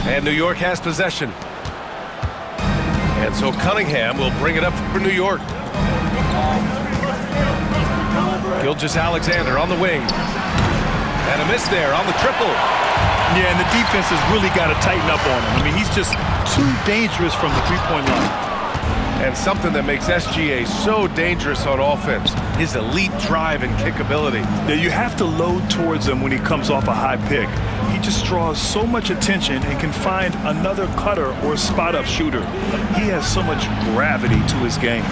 And New York has possession. And so Cunningham will bring it up for New York. Gilgeous-Alexander on the wing. And a miss there on the triple. Yeah, and the defense has really got to tighten up on him. I mean, he's just too dangerous from the three-point line. And something that makes SGA so dangerous on offense, his elite drive and kick ability. Yeah, you have to load towards him when he comes off a high pick. He just draws so much attention and can find another cutter or spot-up shooter. He has so much gravity to his game.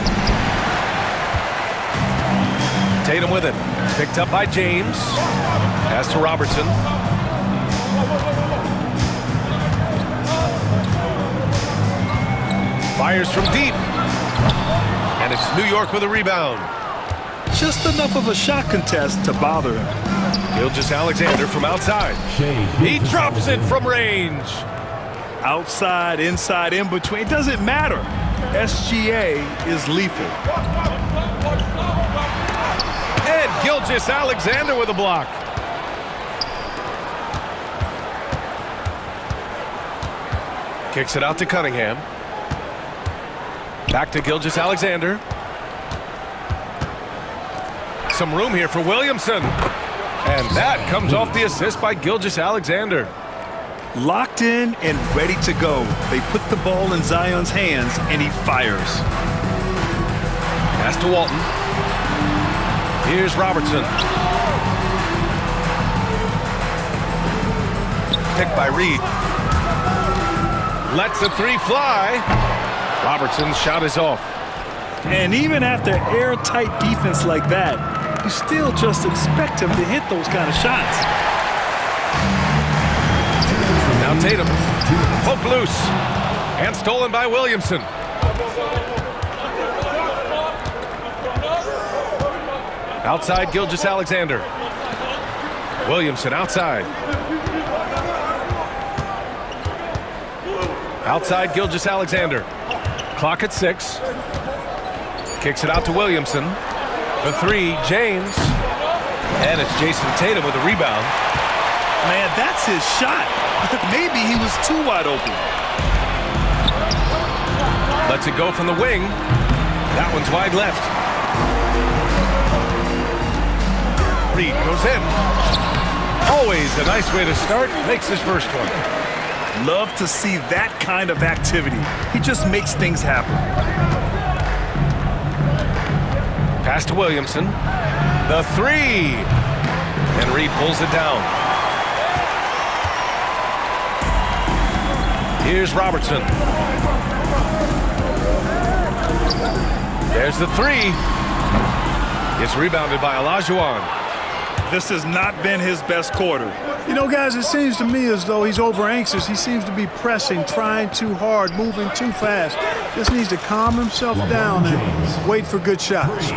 Tatum with it. Picked up by James. Pass to Robertson. Fires from deep. And it's New York with a rebound. Just enough of a shot contest to bother him. Gilgeous-Alexander from outside. He drops it from range. Outside, inside, in between, it doesn't matter. SGA is lethal. And Gilgeous-Alexander with a block. Kicks it out to Cunningham. Back to Gilgeous-Alexander. Some room here for Williamson. And that comes off the assist by Gilgeous-Alexander. Locked in and ready to go. They put the ball in Zion's hands, and he fires. Pass to Walton. Here's Robertson. Picked by Reed. Lets the three fly. Robertson's shot is off. And even after airtight defense like that, you still just expect him to hit those kind of shots. Now Tatum, poked loose, and stolen by Williamson. Outside Gilgeous-Alexander. Williamson outside. Outside Gilgeous-Alexander. Clock at 6. Kicks it out to Williamson. For 3, James. And it's Jason Tatum with a rebound. Man, that's his shot. Maybe he was too wide open. Lets it go from the wing. That one's wide left. Reed goes in. Always a nice way to start. Makes his first one. Love to see that kind of activity. He just makes things happen. Pass to Williamson. The 3. And Reed pulls it down. Here's Robertson. There's the 3. It's rebounded by Olajuwon. This has not been his best quarter. You know, guys, it seems to me as though he's over anxious. He seems to be pressing, trying too hard, moving too fast. Just needs to calm himself down and wait for good shots.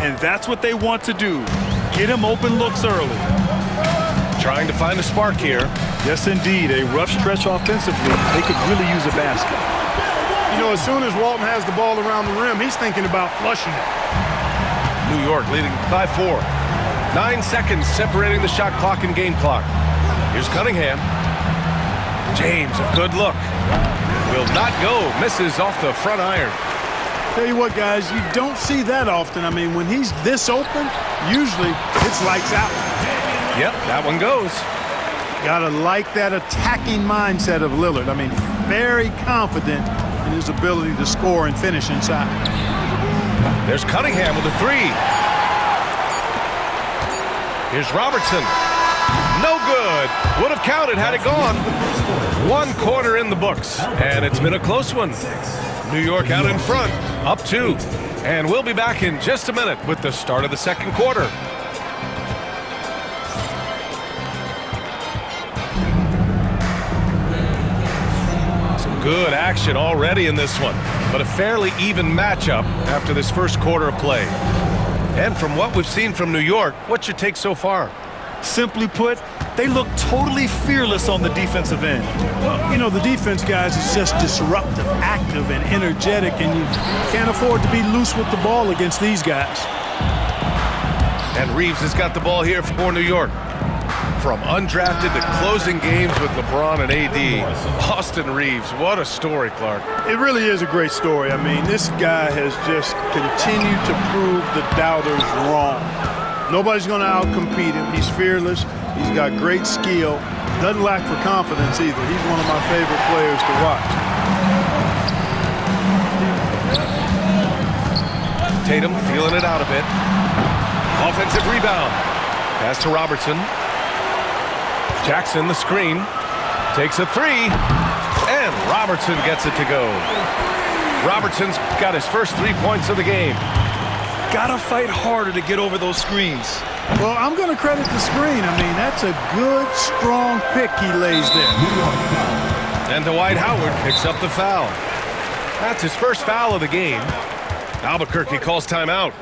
And that's what they want to do. Get him open looks early. Trying to find a spark here. Yes, indeed. A rough stretch offensively. They could really use a basket. You know, as soon as Walton has the ball around the rim, he's thinking about flushing it. New York leading by 4. 9 seconds separating the shot clock and game clock. Here's Cunningham. James, a good look. Will not go. Misses off the front iron. Tell you what, guys, you don't see that often. I mean, when he's this open, usually it's lights out. Yep, that one goes. Gotta like that attacking mindset of Lillard. I mean, very confident in his ability to score and finish inside. There's Cunningham with a 3. Here's Robertson. No good. Would have counted had it gone. 1 quarter in the books, and it's been a close one. New York out in front, up 2. And we'll be back in just a minute with the start of the second quarter. Some good action already in this one, but a fairly even matchup after this first quarter of play. And from what we've seen from New York, what's your take so far? Simply put, they look totally fearless on the defensive end. Well, you know, the defense, guys, is just disruptive, active, and energetic, and you can't afford to be loose with the ball against these guys. And Reeves has got the ball here for New York. From undrafted to closing games with LeBron and AD, Austin Reaves, what a story, Clark. It really is a great story. I mean, this guy has just continued to prove the doubters wrong. Nobody's going to outcompete him. He's fearless. He's got great skill. Doesn't lack for confidence either. He's one of my favorite players to watch. Tatum feeling it out a bit. Offensive rebound. Pass to Robertson. Jackson, the screen. Takes a three. And Robertson gets it to go. Robertson's got his first 3 points of the game. Gotta fight harder to get over those screens. Well, I'm going to credit the screen. I mean, that's a good, strong pick he lays there. And Dwight Howard picks up the foul. That's his first foul of the game. Albuquerque calls timeout.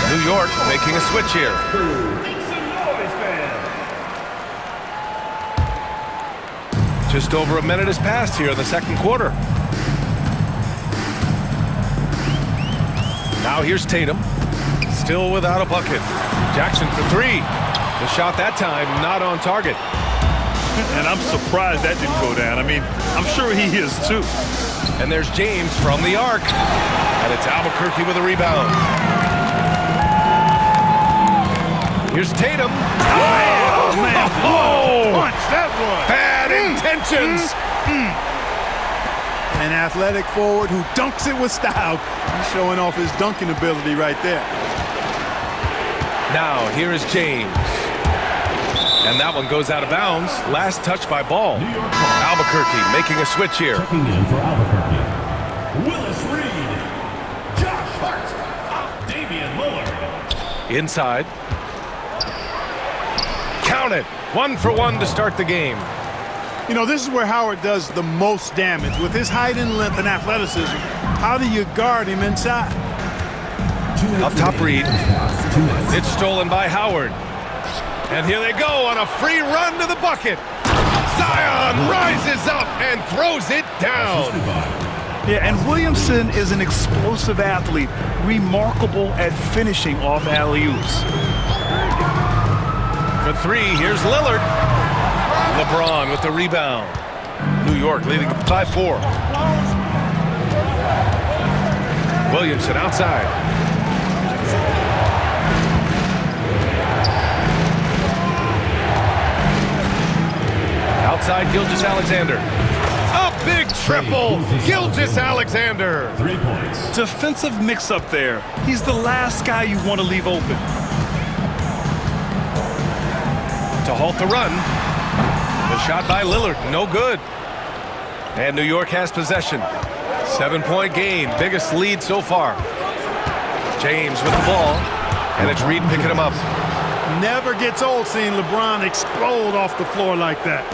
New York making a switch here. Just over a minute has passed here in the second quarter. Now here's Tatum. Still without a bucket. Jackson for three. The shot that time not on target. And I'm surprised that didn't go down. I mean, I'm sure he is too. And there's James from the arc. And it's Albuquerque with a rebound. Here's Tatum. Oh, man. Oh, Punch, that one. bad intentions. An athletic forward who dunks it with style. He's showing off his dunking ability right there. Now, here is James. And that one goes out of bounds. Last touch by Ball. Albuquerque making a switch here. Checking in for Albuquerque, Willis Reed, Josh Hart, Damian Lillard. Inside. Count it. 1 for 1 to start the game. You know, this is where Howard does the most damage. With his height and length and athleticism, how do you guard him inside? Up top, Reed. It's stolen by Howard. And here they go on a free run to the bucket. Zion rises up and throws it down. Yeah, and Williamson is an explosive athlete, remarkable at finishing off alley-oops. For three, here's Lillard. LeBron with the rebound. New York leading by 4. Williamson outside. Outside, Gilgeous-Alexander. A big triple. Gilgeous-Alexander. 3 points. Defensive mix-up there. He's the last guy you want to leave open. To halt the run. The shot by Lillard, no good. And New York has possession. 7-point game, biggest lead so far. James with the ball, and it's Reed picking him up. Never gets old seeing LeBron explode off the floor like that.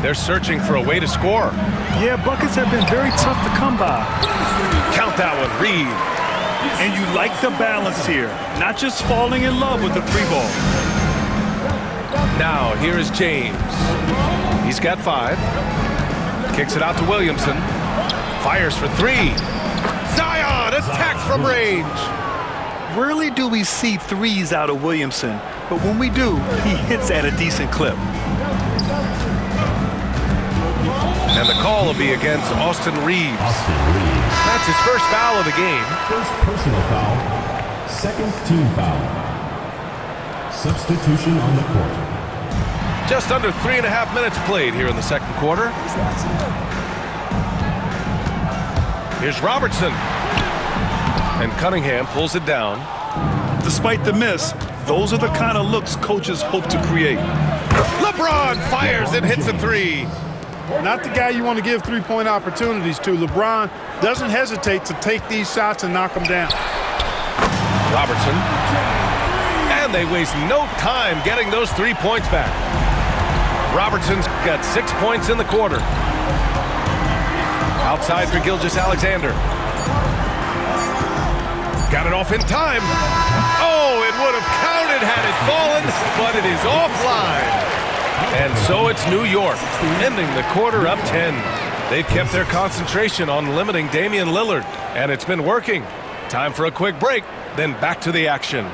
They're searching for a way to score. Yeah, buckets have been very tough to come by. Count that one, Reed. And you like the balance here, not just falling in love with the free ball. Now, here is James. He's got 5. Kicks it out to Williamson. Fires for 3. Zion attacks from range. Rarely do we see threes out of Williamson, but when we do, he hits at a decent clip. And the call will be against Austin Reaves. Austin Reeves. That's his first foul of the game. First personal foul. Second team foul. Substitution on the court. Just under 3.5 minutes played here in the second quarter. Here's Robertson. And Cunningham pulls it down. Despite the miss, those are the kind of looks coaches hope to create. LeBron fires and hits a 3. Not the guy you want to give three-point opportunities to. LeBron doesn't hesitate to take these shots and knock them down. Robertson. And And they waste no time getting those 3 points back. Robertson's got 6 points in the quarter. Outside for Gilgeous-Alexander. Got it off in time. Oh, it would have counted had it fallen, but it is offline. And so it's New York, ending the quarter up 10. They've kept their concentration on limiting Damian Lillard, and it's been working. Time for a quick break, then back to the action.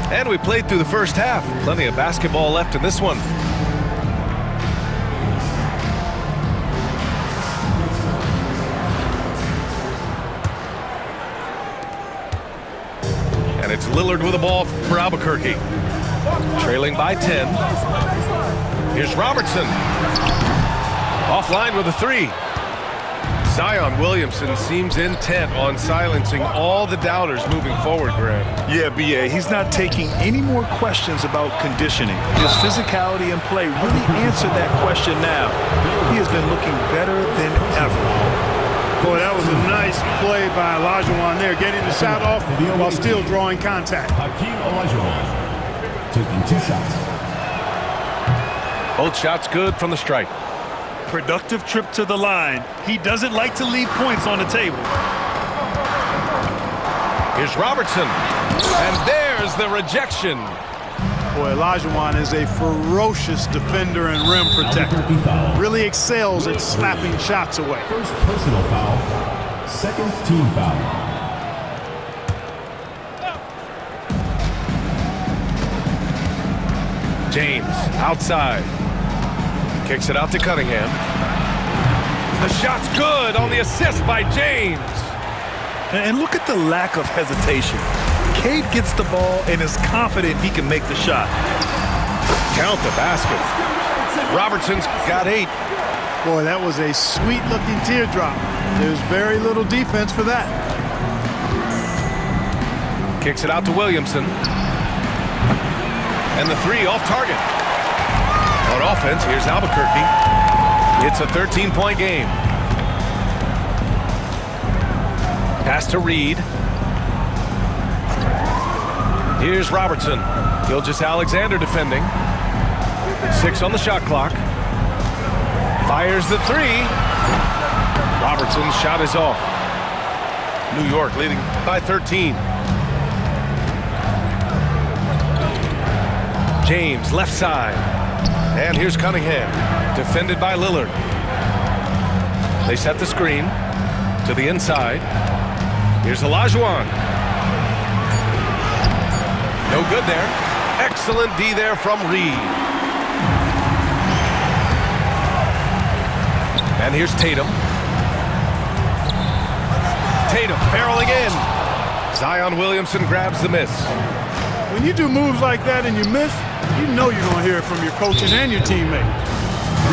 And we played through the first half. Plenty of basketball left in this one. And it's Lillard with the ball for Albuquerque. Trailing by 10. Here's Robertson. Offline with a 3. Zion Williamson seems intent on silencing all the doubters moving forward, Graham. Yeah, B.A., he's not taking any more questions about conditioning. His physicality and play really answered that question now. He has been looking better than ever. Boy, that was a nice play by Olajuwon there, getting the shot off while still drawing contact. Hakeem Olajuwon taking 2 shots. Both shots good from the stripe. Productive trip to the line. He doesn't like to leave points on the table. Here's Robertson. And there's the rejection. Boy, Olajuwon is a ferocious defender and rim protector. Really excels at slapping shots away. First personal foul. Second team foul. James outside. Kicks it out to Cunningham. The shot's good on the assist by James. And look at the lack of hesitation. Cade gets the ball and is confident he can make the shot. Count the basket. Robertson's got 8. Boy, that was a sweet-looking teardrop. There's very little defense for that. Kicks it out to Williamson. And the 3 off target. On offense, here's Albuquerque. It's a 13-point game. Pass to Reed. Here's Robertson. Gilgeous-Alexander defending. 6 on the shot clock. Fires the 3. Robertson's shot is off. New York leading by 13. James, left side. And here's Cunningham, defended by Lillard. They set the screen to the inside. Here's Olajuwon. No good there. Excellent D there from Reed. And here's Tatum. Tatum barreling in. Zion Williamson grabs the miss. When you do moves like that and you miss, you know you're going to hear it from your coaches and your teammates.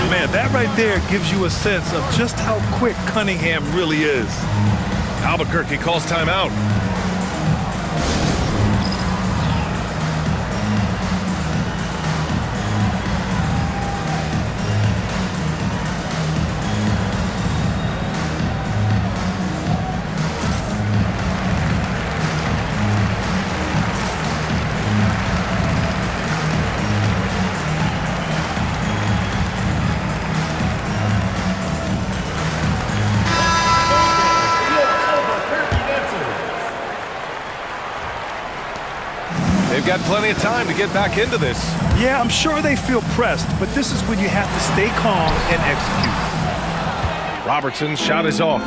Man, that right there gives you a sense of just how quick Cunningham really is. Albuquerque calls timeout. They've got plenty of time to get back into this. Yeah, I'm sure they feel pressed, but this is when you have to stay calm and execute. Robertson's shot is off.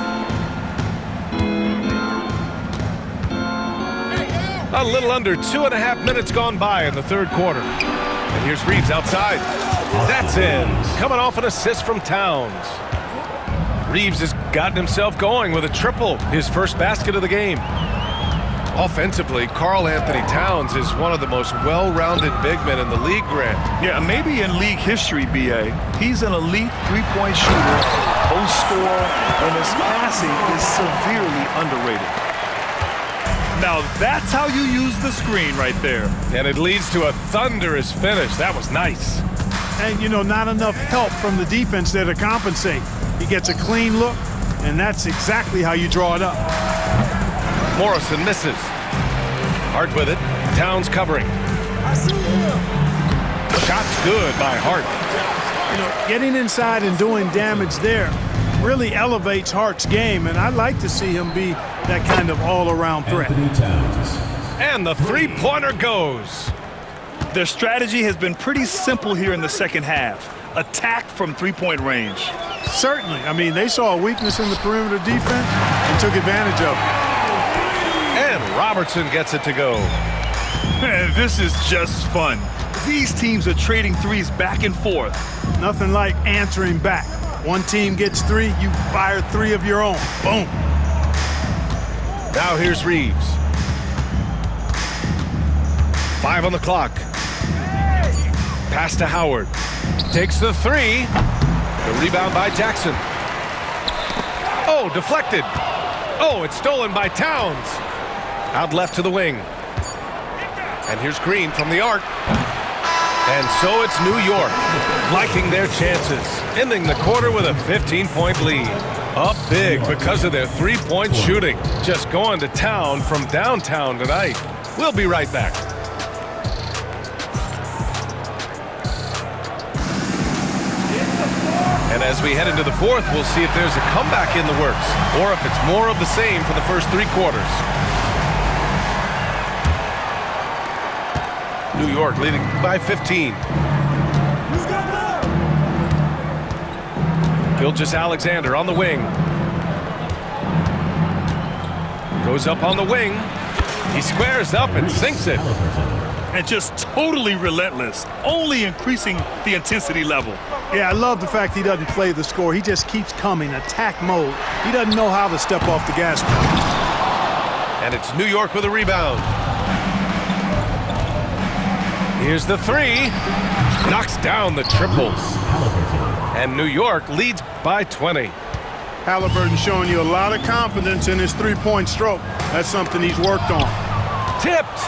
A little under 2.5 minutes gone by in the third quarter. And here's Reeves outside. That's in. Coming off an assist from Towns. Reeves has gotten himself going with a triple, his first basket of the game. Offensively, Karl-Anthony Towns is one of the most well-rounded big men in the league, Grant. Yeah, maybe in league history, B.A. He's an elite three-point shooter, post scorer, and his passing is severely underrated. Now that's how you use the screen right there. And it leads to a thunderous finish. That was nice. And, you know, not enough help from the defense there to compensate. He gets a clean look, and that's exactly how you draw it up. Morrison misses. Hart with it. Towns covering. Shot's good by Hart. You know, getting inside and doing damage there really elevates Hart's game, and I'd like to see him be that kind of all-around threat. Anthony Towns. And the three-pointer goes. Their strategy has been pretty simple here in the second half. Attack from three-point range. Certainly. I mean, they saw a weakness in the perimeter defense and took advantage of it. And Robertson gets it to go. Man, this is just fun. These teams are trading threes back and forth. Nothing like answering back. One team gets three, you fire three of your own. Boom. Now here's Reeves. 5 on the clock. Pass to Howard. Takes the three. The rebound by Jackson. Oh, deflected. Oh, it's stolen by Towns. Out left to the wing. And here's Green from the arc. And so it's New York, liking their chances, ending the quarter with a 15-point lead. Up big because of their three-point shooting. Just going to town from downtown tonight. We'll be right back. And as we head into the fourth, we'll see if there's a comeback in the works or if it's more of the same for the first three quarters. New York leading by 15. Gilgeous-Alexander on the wing. Goes up on the wing. He squares up and sinks it. And just totally relentless, only increasing the intensity level. Yeah, I love the fact he doesn't play the score. He just keeps coming, attack mode. He doesn't know how to step off the gas pedal. And it's New York with a rebound. Here's the three. Knocks down the triple. And New York leads by 20. Halliburton showing you a lot of confidence in his three-point stroke. That's something he's worked on. Tipped.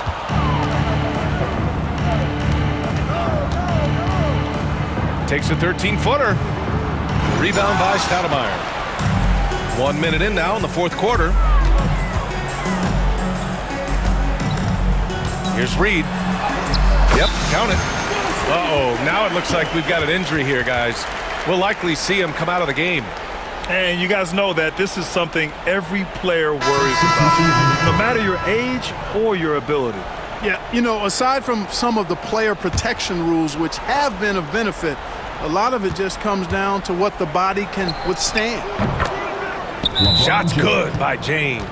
Takes a 13-footer. Rebound by Stoudemire. 1 minute in now in the fourth quarter. Here's Reed. Yep, count it. Uh-oh, now it looks like we've got an injury here, guys. We'll likely see him come out of the game. And you guys know that this is something every player worries about, no matter your age or your ability. Yeah, you know, aside from some of the player protection rules, which have been of benefit, a lot of it just comes down to what the body can withstand. Shot's good by James.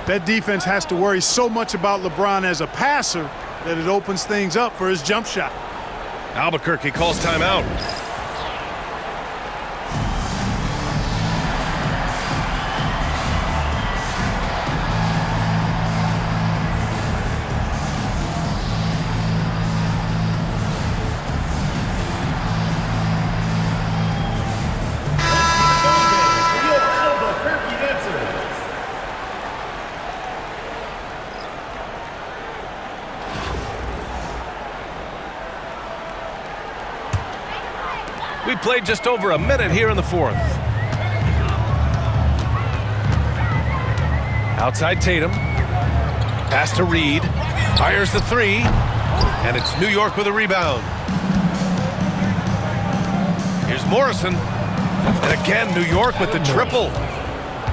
That defense has to worry so much about LeBron as a passer that it opens things up for his jump shot. Albuquerque calls timeout. We played just over a minute here in the fourth. Outside Tatum. Pass to Reed. Fires the three. And it's New York with a rebound. Here's Morrison. And again, New York with the triple.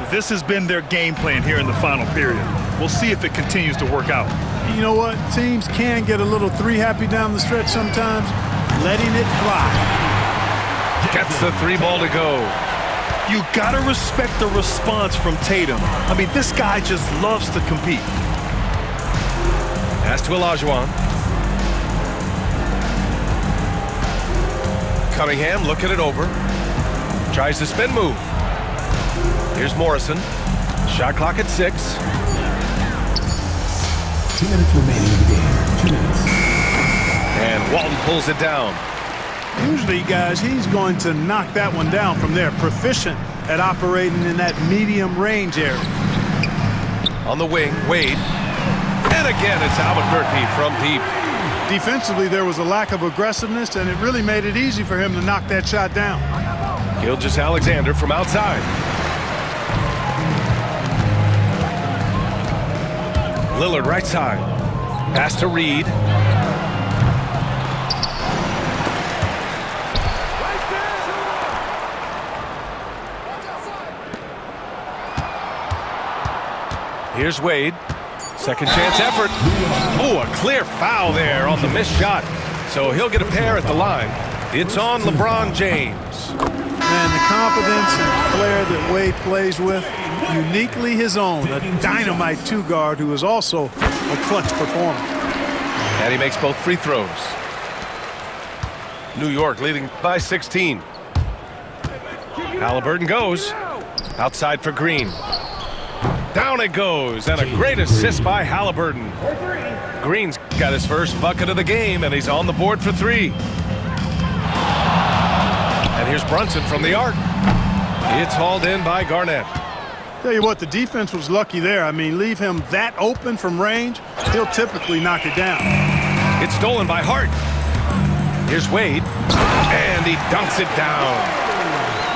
This has been their game plan here in the final period. We'll see if it continues to work out. You know what? Teams can get a little three-happy down the stretch sometimes. Letting it fly. Gets the three ball to go. You gotta respect the response from Tatum. I mean, this guy just loves to compete. Pass to Olajuwon. Cunningham looking it over. Tries the spin move. Here's Morrison. Shot clock at 6. 2 minutes remaining in the game. 2 minutes. And Walton pulls it down. Usually, guys, he's going to knock that one down from there. Proficient at operating in that medium range area. On the wing, Wade. And again, it's Albuquerque from deep. Defensively, there was a lack of aggressiveness, and it really made it easy for him to knock that shot down. Gilgeous-Alexander from outside. Lillard right side. Pass to Reed. Here's Wade. Second chance effort. Oh, a clear foul there on the missed shot. So he'll get a pair at the line. It's on LeBron James. Man, the confidence and flair that Wade plays with, uniquely his own. A dynamite two-guard who is also a clutch performer. And he makes both free throws. New York leading by 16. Halliburton goes. Outside for Green. Down it goes, and a great assist by Halliburton. Green's got his first bucket of the game, and he's on the board for 3. And here's Brunson from the arc. It's hauled in by Garnett. Tell you what, the defense was lucky there. I mean, leave him that open from range, he'll typically knock it down. It's stolen by Hart. Here's Wade, and he dunks it down.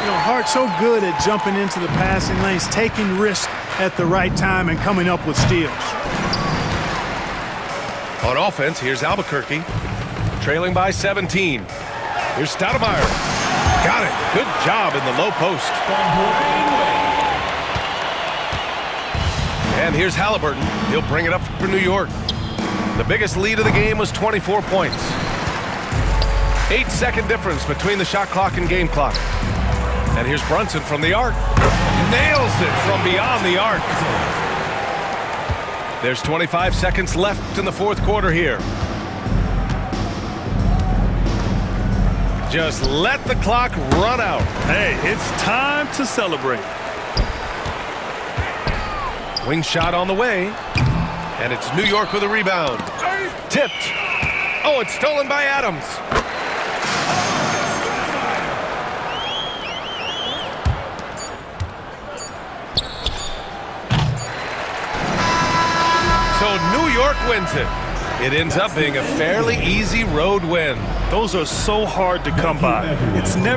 You know, Hart's so good at jumping into the passing lanes, taking risks at the right time, and coming up with steals. On offense, here's Albuquerque, trailing by 17. Here's Stoudemire. Got it. Good job in the low post. And here's Halliburton. He'll bring it up for New York. The biggest lead of the game was 24 points. 8-second difference between the shot clock and game clock. And here's Brunson from the arc. Nails it from beyond the arc. There's 25 seconds left in the fourth quarter here. Just let the clock run out. Hey, it's time to celebrate. Wing shot on the way. And it's New York with a rebound. Tipped. Oh, it's stolen by Adams. So New York wins it. It ends up being a fairly easy road win. Those are so hard to come by. It's never